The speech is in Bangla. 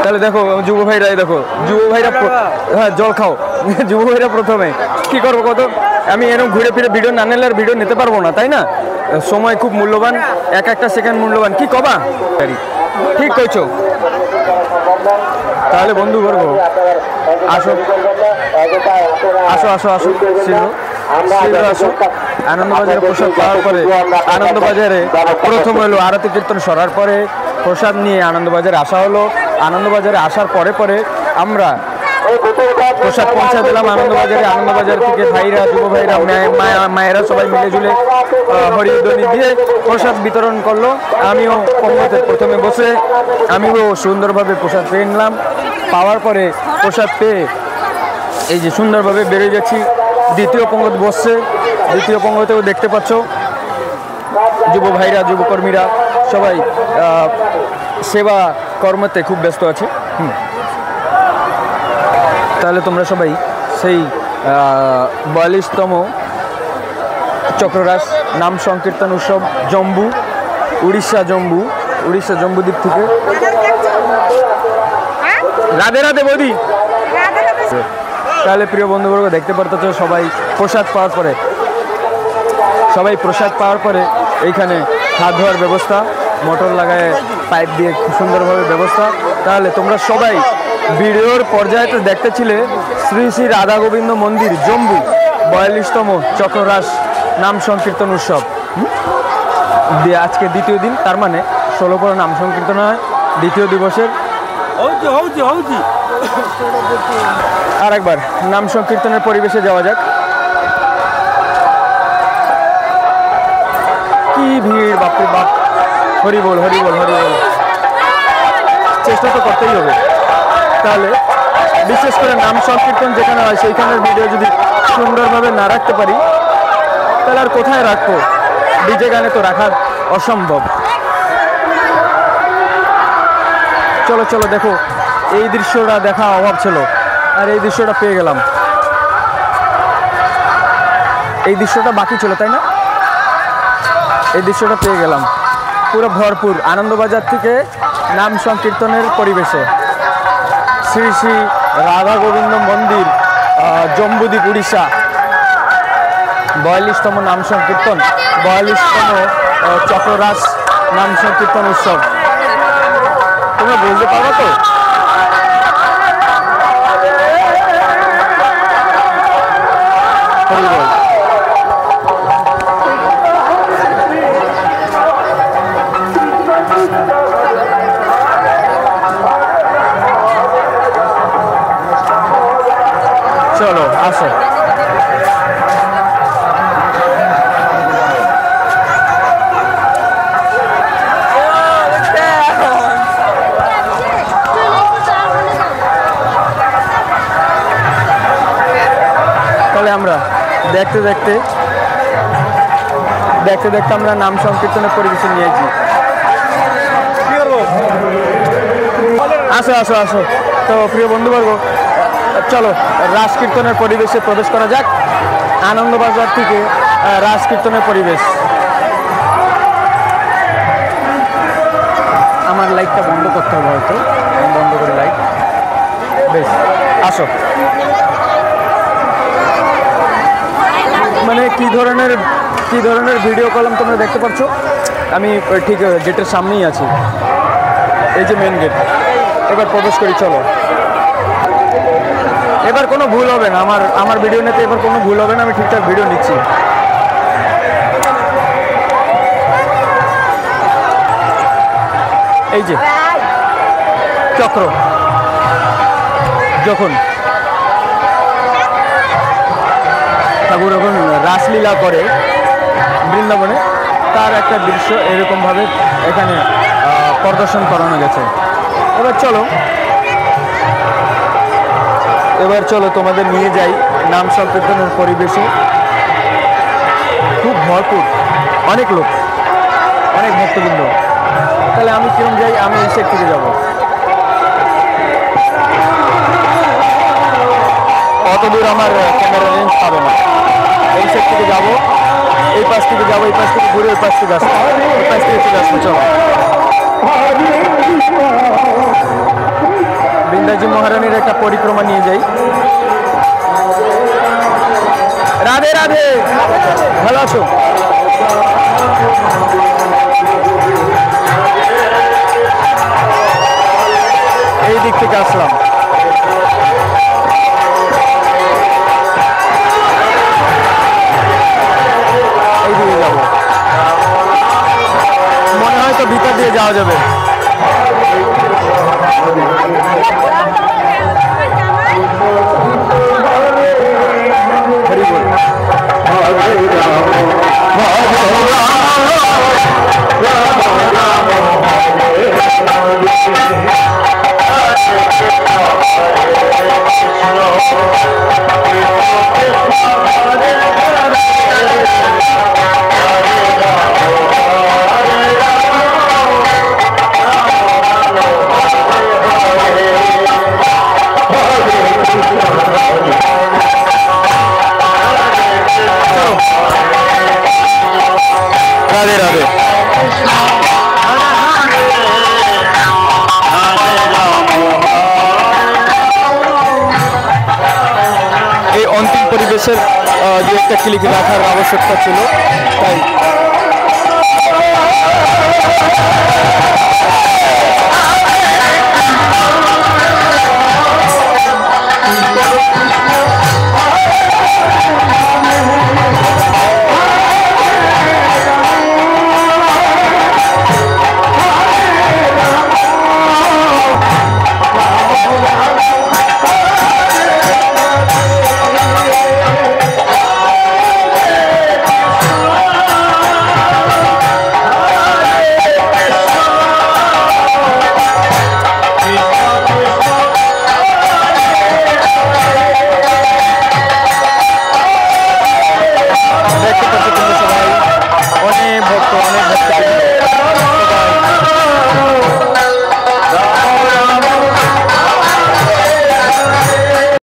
তাহলে দেখো যুব ভাইরা, দেখো যুব ভাইরা, হ্যাঁ জল খাও। যুব ভাইরা প্রথমে কি করবো কত, আমি এরকম ঘুরে ফিরে ভিডিও না নিলে আর ভিডিও নিতে পারবো না, তাই না? সময় খুব মূল্যবান, এক একটা সেকেন্ড মূল্যবান, কি কবা ঠিক কইছো। তাহলে বন্ধু বর্গ আসো আসো আসো আসো আসো। আনন্দবাজারে প্রসাদ পাওয়ার পরে, আনন্দবাজারে প্রথম হলো আরতি কীর্তন সরার পরে প্রসাদ নিয়ে আনন্দবাজারে আসা হলো। আনন্দবাজারে আসার পরে পরে আমরা প্রসাদ পৌঁছা দিলাম আনন্দবাজারে। আনন্দবাজার থেকে ভাইরা, যুব ভাইরা, মায়েরা সবাই মিলে ঝুলে হরিধ্বনি দিয়ে প্রসাদ বিতরণ করলো। আমিও পঙ্গতে প্রথমে বসে আমিও সুন্দরভাবে প্রসাদ পেয়ে নিলাম। পাওয়ার পরে প্রসাদ পেয়ে এই যে সুন্দরভাবে বেরিয়ে যাচ্ছি। দ্বিতীয় পঙ্গত বসছে, দ্বিতীয় পঙ্গতেও দেখতে পাচ্ছ যুব ভাইরা, যুবকর্মীরা সবাই সেবা কর্মতে খুব ব্যস্ত আছে। তাহলে তোমরা সবাই সেই 42তম চক্ররাস নাম সংকীর্তন উৎসব জম্বু, উড়িষ্যা জম্বুদ্বীপ থেকে। রাধে রাধে বৌদি। তাহলে প্রিয় বন্ধুবর্গ দেখতে পারতেছ সবাই প্রসাদ পাওয়ার পরে এইখানে হাত ধোয়ার ব্যবস্থা, মোটর লাগায় পাইপ দিয়ে খুব সুন্দরভাবে ব্যবস্থা। তাহলে তোমরা সবাই ভিডিওর পর্যায়তে দেখতেছিলে শ্রী শ্রী রাধা গোবিন্দ মন্দির জম্বু 42তম চক্ররাস নাম সংকীর্তন উৎসব আজকে দ্বিতীয় দিন, তার মানে 16 পরে নাম সংকীর্তন হয় দ্বিতীয় দিবসের। আর একবার নাম সংকীর্তনের পরিবেশে যাওয়া যাক। কি ভিড়, বাপরে বাপ, হরি বল হরি বল হরি বল। চেষ্টা তো করতেই হবে। তাহলে বিশেষ করে নাম সংকীর্তন যেখানে হয় সেইখানের ভিডিও যদি সুন্দরভাবে না রাখতে পারি তাহলে আর কোথায় রাখবো? ডিজে গানে তো রাখার অসম্ভব। চলো চলো দেখো, এই দৃশ্যটা দেখা অভাব ছিল আর এই দৃশ্যটা পেয়ে গেলাম। এই দৃশ্যটা বাকি ছিল, তাই না? এই দৃশ্যটা পেয়ে গেলাম পুরো ভরপুর আনন্দবাজার থেকে নাম সংকীর্তনের পরিবেশে। শ্রী শ্রী রাধা গোবিন্দ মন্দির জম্বুদ্বীপ উড়িষ্যা 42তম নাম সংকীর্তন, 42তম চক্ররাস নাম সংকীর্তন উৎসব। তোমরা বুঝতে পারো তো? চলো আসো। তাহলে আমরা দেখতে দেখতে আমরা নাম সংকীর্তনের পরিবেশে নিয়েছি। আসো আসো আসো। তো প্রিয় বন্ধুবর্গ চলো রাস কীর্তনের পরিবেশে প্রবেশ করা যাক। আনন্দবাজার থেকে রাস কীর্তনের পরিবেশ। আমার লাইটটা বন্ধ করতে হবে, হয়তো বন্ধ করে লাইট। বেশ, আসো। মানে কি ধরনের ভিডিও কলাম তোমরা দেখতে পাচ্ছ, আমি ঠিক গেটের সামনেই আছি। এই যে মেন গেট, এবার প্রবেশ করি। চলো, এবার কোনো ভুল হবে না, আমার ভিডিও নিতে এবার কোনো ভুল হবে না, আমি ঠিকঠাক ভিডিও নিচ্ছি। এই যে চক্র যখন ঠাকুর যখন রাসলীলা করে বৃন্দাবনে, তার একটা দৃশ্য এরকমভাবে এখানে প্রদর্শন করানো গেছে। এবার চলো তোমাদের নিয়ে যাই নাম সংকীর্তনের পরিবেশে। খুব ভরপুর, অনেক লোক, অনেক ভক্তবৃন্দ। তাহলে আমি কিরম যাই? আমি এই সাইড থেকে যাবো, অত দূর আমার ক্যামেরা রেঞ্জ পাবে না। এই সাইড থেকে যাবো, এই পাশ থেকে যাবো, এই পাশ থেকে ঘুরে ওই পাশ থেকে আসবো, ওই পাশ থেকে চলে আসবো। চলো দেবী মহারানীর একটা পরিক্রমা নিয়ে যাই। রাধে রাধে, ভালো আছো? এই দিক থেকে আসলাম। এই দিকে যাব, মনে হয় তো ভিতর দিয়ে যাওয়া যাবে। রাধে রাধে। এই অন্তিম পরিবেশের যে একটা ক্লিক রাখার আবশ্যকতা ছিল, তাই